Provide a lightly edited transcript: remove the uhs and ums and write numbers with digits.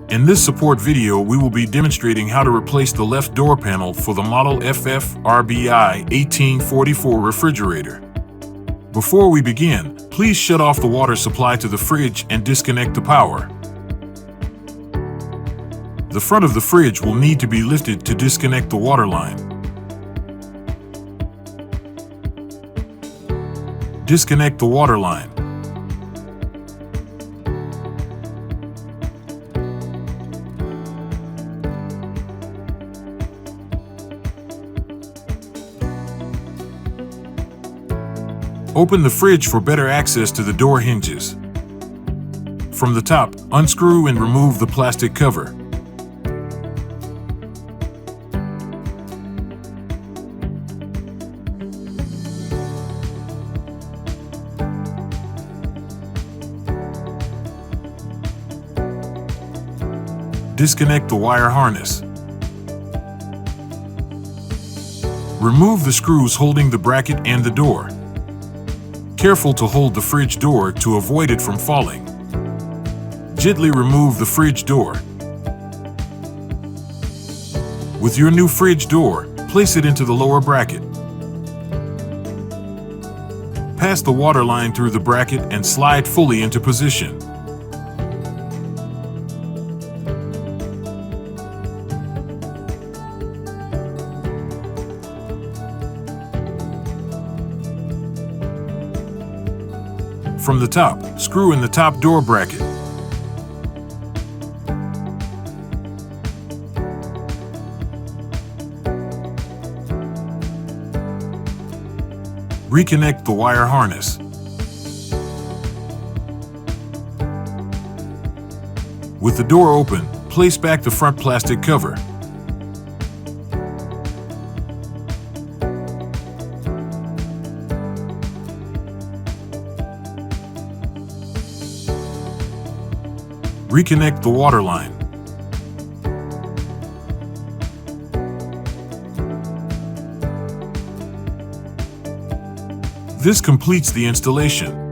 In this support video, we will be demonstrating how to replace the left door panel for the model FFRBI1844 refrigerator. Before we begin, please shut off the water supply to the fridge and disconnect the power. The front of the fridge will need to be lifted to disconnect the water line. Disconnect the water line. Open the fridge for better access to the door hinges. From the top, unscrew and remove the plastic cover. Disconnect the wire harness. Remove the screws holding the bracket and the door. Careful to hold the fridge door to avoid it from falling. Gently remove the fridge door. With your new fridge door, place it into the lower bracket. Pass the water line through the bracket and slide fully into position. From the top, screw in the top door bracket. Reconnect the wire harness. With the door open, place back the front plastic cover. Reconnect the water line. This completes the installation.